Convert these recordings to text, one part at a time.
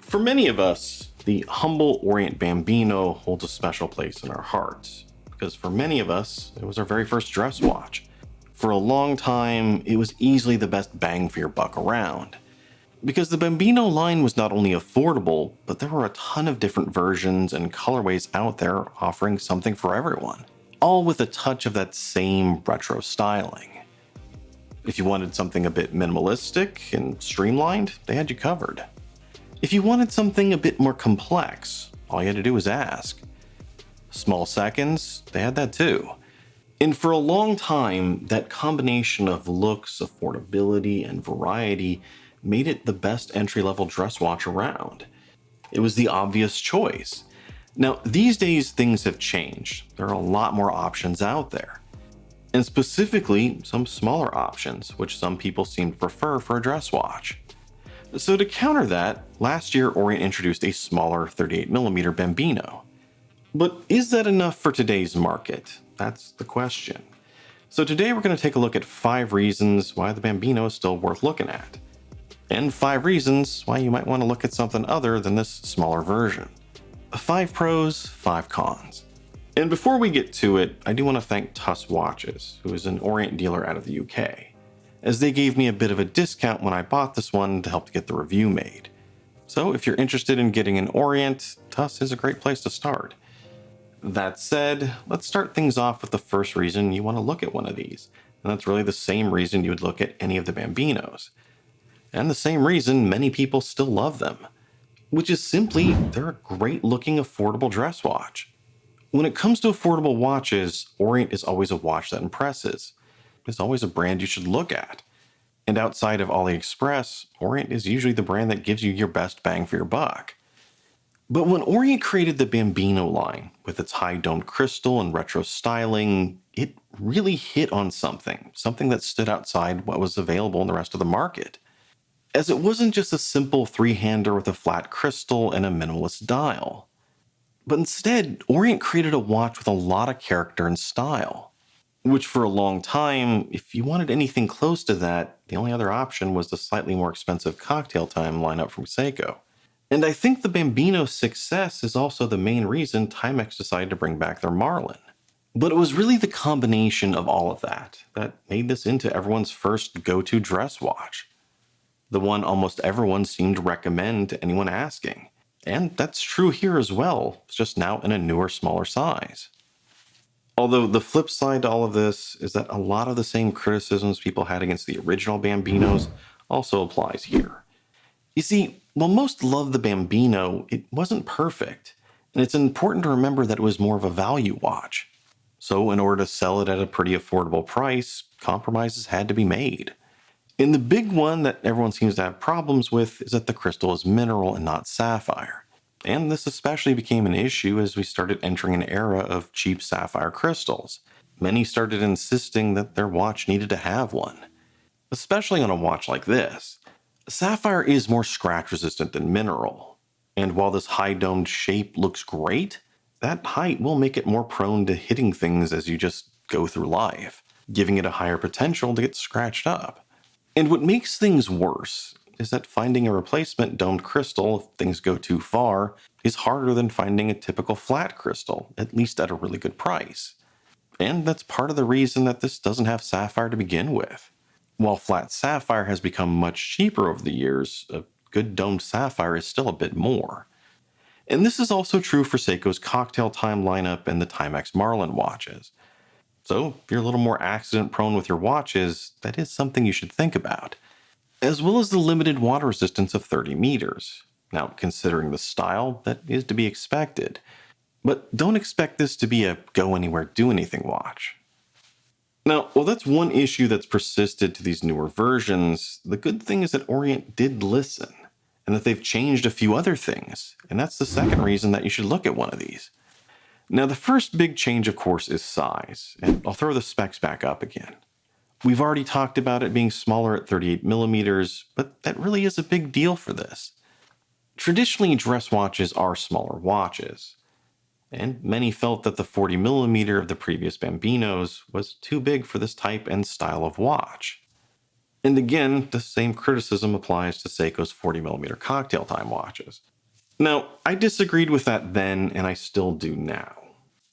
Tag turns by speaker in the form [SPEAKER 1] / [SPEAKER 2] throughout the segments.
[SPEAKER 1] For many of us, the Humble Orient Bambino holds a special place in our hearts, because for many of us, it was our very first dress watch. For a long time, it was easily the best bang for your buck around. Because the Bambino line was not only affordable, but there were a ton of different versions and colorways out there offering something for everyone, all with a touch of that same retro styling. If you wanted something a bit minimalistic and streamlined, they had you covered. If you wanted something a bit more complex, all you had to do was ask. Small seconds, they had that too. And for a long time, that combination of looks, affordability, and variety made it the best entry-level dress watch around. It was the obvious choice. Now, these days, things have changed. There are a lot more options out there. And specifically, some smaller options, which some people seem to prefer for a dress watch. So to counter that, last year Orient introduced a smaller 38mm Bambino. But is that enough for today's market? That's the question. So today we're going to take a look at 5 reasons why the Bambino is still worth looking at. And 5 reasons why you might want to look at something other than this smaller version. 5 pros, 5 cons. And before we get to it, I do want to thank Tus Watches, who is an Orient dealer out of the UK, as they gave me a bit of a discount when I bought this one to help to get the review made. So if you're interested in getting an Orient, Tus is a great place to start. That said, let's start things off with the first reason you want to look at one of these, and that's really the same reason you would look at any of the Bambinos. And the same reason many people still love them, which is simply they're a great looking affordable dress watch. When it comes to affordable watches, Orient is always a watch that impresses. It's always a brand you should look at. And outside of AliExpress, Orient is usually the brand that gives you your best bang for your buck. But when Orient created the Bambino line, with its high domed crystal and retro styling, it really hit on something that stood outside what was available in the rest of the market. As it wasn't just a simple 3-hander with a flat crystal and a minimalist dial. But instead, Orient created a watch with a lot of character and style. Which for a long time, if you wanted anything close to that, the only other option was the slightly more expensive Cocktail Time lineup from Seiko. And I think the Bambino's success is also the main reason Timex decided to bring back their Marlin. But it was really the combination of all of that made this into everyone's first go-to dress watch. The one almost everyone seemed to recommend to anyone asking. And that's true here as well, it's just now in a newer, smaller size. Although the flip side to all of this is that a lot of the same criticisms people had against the original Bambinos also applies here. You see, while most love the Bambino, it wasn't perfect, and it's important to remember that it was more of a value watch. So in order to sell it at a pretty affordable price, compromises had to be made. And the big one that everyone seems to have problems with is that the crystal is mineral and not sapphire. And this especially became an issue as we started entering an era of cheap sapphire crystals. Many started insisting that their watch needed to have one. Especially on a watch like this. Sapphire is more scratch resistant than mineral. And while this high domed shape looks great, that height will make it more prone to hitting things as you just go through life, giving it a higher potential to get scratched up. And what makes things worse is that finding a replacement domed crystal, if things go too far, is harder than finding a typical flat crystal, at least at a really good price. And that's part of the reason that this doesn't have sapphire to begin with. While flat sapphire has become much cheaper over the years, a good domed sapphire is still a bit more. And this is also true for Seiko's Cocktail Time lineup and the Timex Marlin watches. So if you're a little more accident prone with your watches, that is something you should think about. As well as the limited water resistance of 30 meters. Now, considering the style, that is to be expected. But don't expect this to be a go anywhere, do anything watch. Now, while that's one issue that's persisted to these newer versions, the good thing is that Orient did listen, and that they've changed a few other things, and that's the second reason that you should look at one of these. Now, the first big change, of course, is size, and I'll throw the specs back up again. We've already talked about it being smaller at 38mm, but that really is a big deal for this. Traditionally, dress watches are smaller watches, and many felt that the 40mm of the previous Bambinos was too big for this type and style of watch. And again, the same criticism applies to Seiko's 40mm Cocktail Time watches. Now, I disagreed with that then, and I still do now.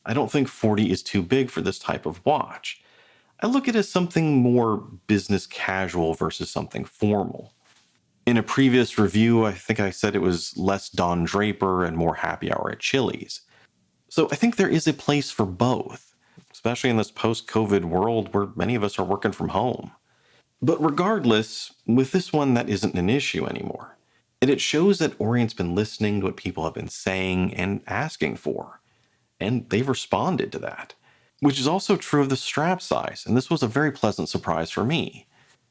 [SPEAKER 1] I don't think 40 is too big for this type of watch. I look at it as something more business casual versus something formal. In a previous review, I think I said it was less Don Draper and more happy hour at Chili's. So I think there is a place for both, especially in this post COVID world where many of us are working from home. But regardless, with this one, that isn't an issue anymore. And it shows that Orient's been listening to what people have been saying and asking for. And they've responded to that. Which is also true of the strap size, and this was a very pleasant surprise for me.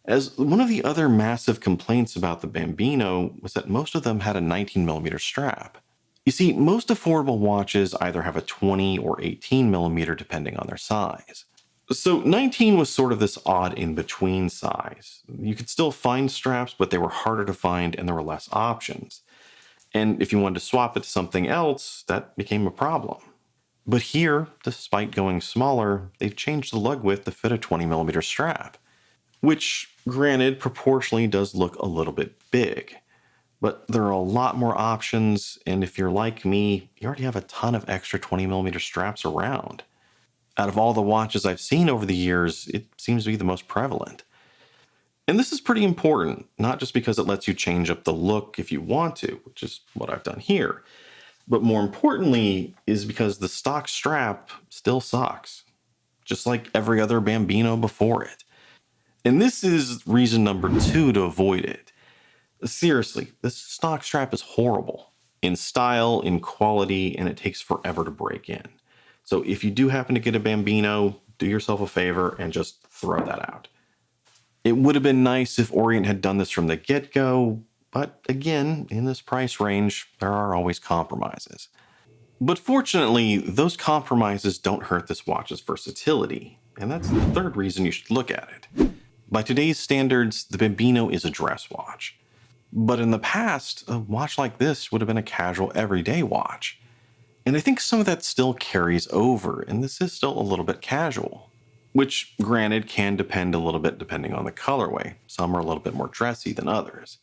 [SPEAKER 1] As one of the other massive complaints about the Bambino was that most of them had a 19mm strap. You see, most affordable watches either have a 20 or 18mm depending on their size. So 19 was sort of this odd in-between size. You could still find straps, but they were harder to find and there were less options. And if you wanted to swap it to something else, that became a problem. But here, despite going smaller, they've changed the lug width to fit a 20mm strap, which, granted, proportionally does look a little bit big. But there are a lot more options, and if you're like me, you already have a ton of extra 20mm straps around. Out of all the watches I've seen over the years, it seems to be the most prevalent. And this is pretty important, not just because it lets you change up the look if you want to, which is what I've done here, but more importantly is because the stock strap still sucks, just like every other Bambino before it. And this is reason number 2 to avoid it. Seriously, this stock strap is horrible in style, in quality, and it takes forever to break in. So if you do happen to get a Bambino, do yourself a favor and just throw that out. It would have been nice if Orient had done this from the get-go, but again, in this price range, there are always compromises. But fortunately, those compromises don't hurt this watch's versatility, and that's the third reason you should look at it. By today's standards, the Bambino is a dress watch. But in the past, a watch like this would have been a casual everyday watch. And I think some of that still carries over, and this is still a little bit casual. Which, granted, can depend a little bit depending on the colorway. Some are a little bit more dressy than others.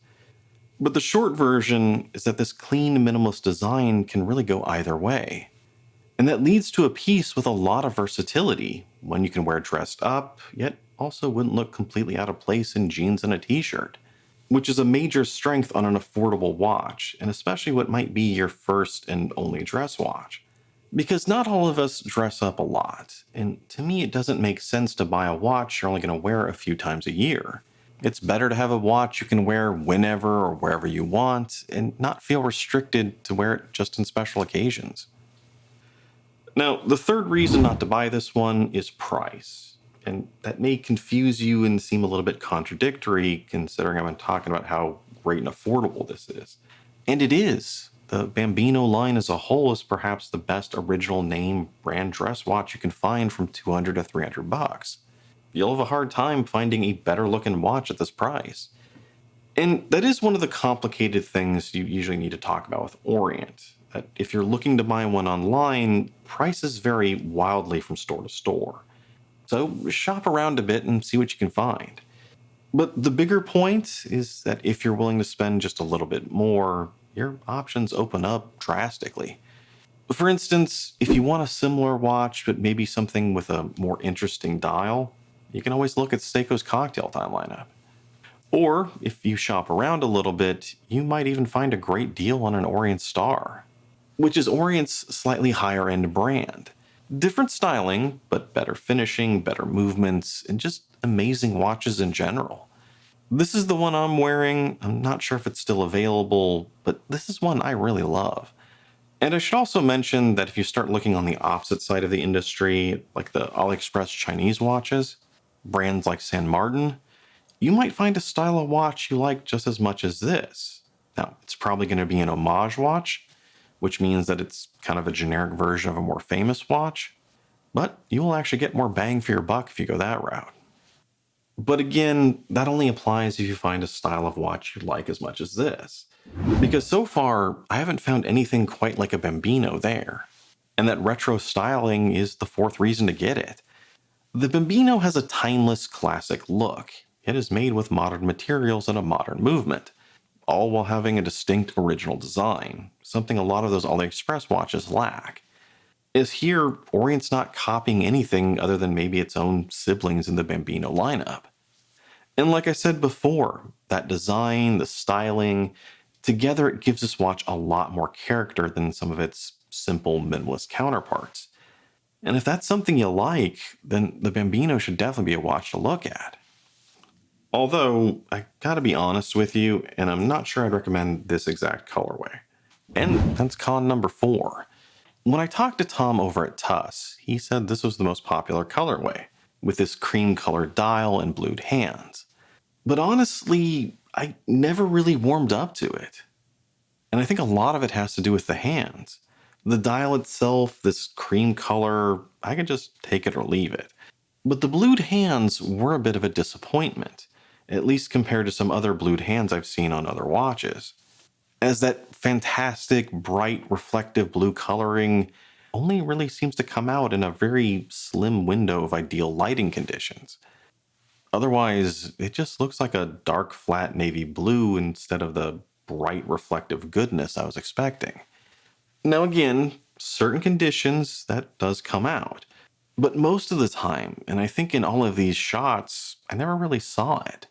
[SPEAKER 1] But the short version is that this clean minimalist design can really go either way. And that leads to a piece with a lot of versatility, one you can wear dressed up, yet also wouldn't look completely out of place in jeans and a t-shirt, which is a major strength on an affordable watch, and especially what might be your first and only dress watch. Because not all of us dress up a lot, and to me it doesn't make sense to buy a watch you're only going to wear a few times a year. It's better to have a watch you can wear whenever or wherever you want, and not feel restricted to wear it just in special occasions. Now, the third reason not to buy this one is price. And that may confuse you and seem a little bit contradictory considering I've been talking about how great and affordable this is. And it is. The Bambino line as a whole is perhaps the best original name brand dress watch you can find from $200 to $300. You'll have a hard time finding a better looking watch at this price. And that is one of the complicated things you usually need to talk about with Orient. That if you're looking to buy one online, prices vary wildly from store to store. So shop around a bit and see what you can find. But the bigger point is that if you're willing to spend just a little bit more, your options open up drastically. For instance, if you want a similar watch, but maybe something with a more interesting dial, you can always look at Seiko's Cocktail Time lineup. Or, if you shop around a little bit, you might even find a great deal on an Orient Star, which is Orient's slightly higher end brand. Different styling, but better finishing, better movements, and just amazing watches in general. This is the one I'm wearing. I'm not sure if it's still available, but this is one I really love. And I should also mention that if you start looking on the opposite side of the industry, like the AliExpress Chinese watches, brands like San Martin, you might find a style of watch you like just as much as this. Now, it's probably going to be an homage watch, which means that it's kind of a generic version of a more famous watch, but you will actually get more bang for your buck if you go that route. But again, that only applies if you find a style of watch you like as much as this. Because so far, I haven't found anything quite like a Bambino there. And that retro styling is the fourth reason to get it. The Bambino has a timeless classic look. It is made with modern materials and a modern movement. all while having a distinct original design, something a lot of those AliExpress watches lack. Is here, Orient's not copying anything other than maybe its own siblings in the Bambino lineup. And like I said before, that design, the styling, together it gives this watch a lot more character than some of its simple minimalist counterparts. And if that's something you like, then the Bambino should definitely be a watch to look at. Although, I gotta be honest with you, and I'm not sure I'd recommend this exact colorway. And that's con number 4. When I talked to Tom over at Tus, he said this was the most popular colorway, with this cream colored dial and blued hands. But honestly, I never really warmed up to it. And I think a lot of it has to do with the hands. The dial itself, this cream color, I could just take it or leave it. But the blued hands were a bit of a disappointment, at least compared to some other blued hands I've seen on other watches, as that fantastic, bright, reflective blue coloring only really seems to come out in a very slim window of ideal lighting conditions. Otherwise, it just looks like a dark, flat navy blue instead of the bright, reflective goodness I was expecting. Now again, certain conditions that does come out, but most of the time, and I think in all of these shots, I never really saw it.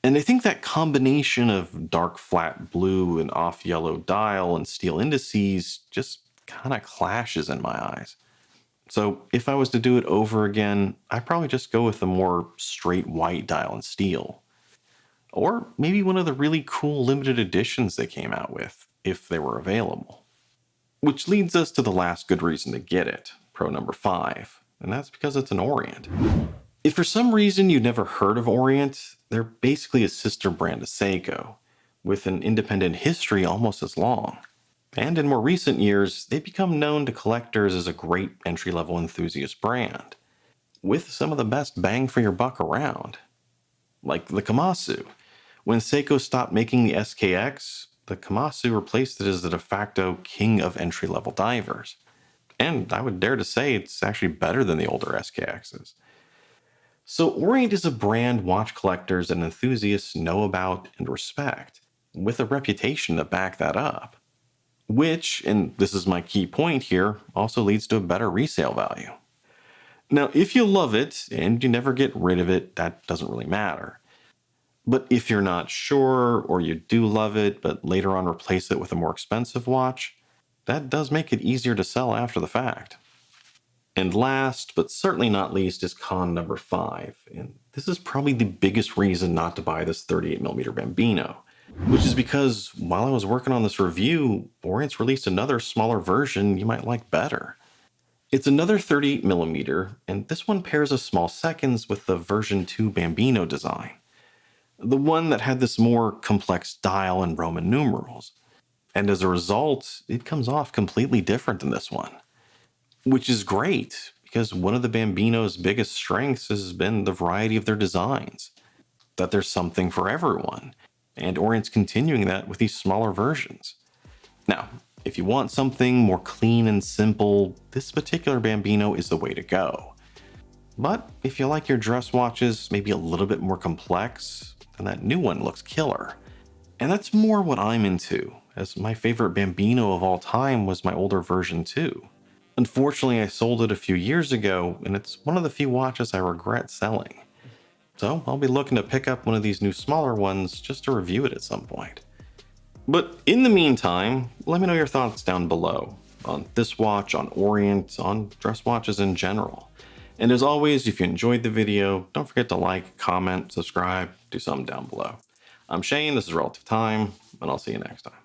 [SPEAKER 1] And I think that combination of dark flat blue and off yellow dial and steel indices just kind of clashes in my eyes. So if I was to do it over again, I'd probably just go with a more straight white dial and steel. Or maybe one of the really cool limited editions they came out with, if they were available. Which leads us to the last good reason to get it, pro number 5, and that's because it's an Orient. If for some reason you've never heard of Orient, they're basically a sister brand of Seiko, with an independent history almost as long. And in more recent years, they've become known to collectors as a great entry-level enthusiast brand, with some of the best bang for your buck around. Like the Komatsu. When Seiko stopped making the SKX, the Komatsu replaced it as the de facto king of entry-level divers. And I would dare to say it's actually better than the older SKXs. So Orient is a brand watch collectors and enthusiasts know about and respect, with a reputation to back that up. Which, and this is my key point here, also leads to a better resale value. Now, if you love it and you never get rid of it, that doesn't really matter. But if you're not sure, or you do love it, but later on replace it with a more expensive watch, that does make it easier to sell after the fact. And last, but certainly not least, is con number 5. And this is probably the biggest reason not to buy this 38mm Bambino. Which is because while I was working on this review, Orient's released another smaller version you might like better. It's another 38mm, and this one pairs a small seconds with the version 2 Bambino design. The one that had this more complex dial and Roman numerals. And as a result, it comes off completely different than this one. Which is great, because one of the Bambino's biggest strengths has been the variety of their designs. That there's something for everyone. And Orient's continuing that with these smaller versions. Now, if you want something more clean and simple, this particular Bambino is the way to go. But if you like your dress watches maybe a little bit more complex, then that new one looks killer. And that's more what I'm into, as my favorite Bambino of all time was my older version 2. Unfortunately, I sold it a few years ago, and it's one of the few watches I regret selling. So I'll be looking to pick up one of these new smaller ones just to review it at some point. But in the meantime, let me know your thoughts down below on this watch, on Orient, on dress watches in general. And as always, if you enjoyed the video, don't forget to like, comment, subscribe, do something down below. I'm Shane, this is Relative Time, and I'll see you next time.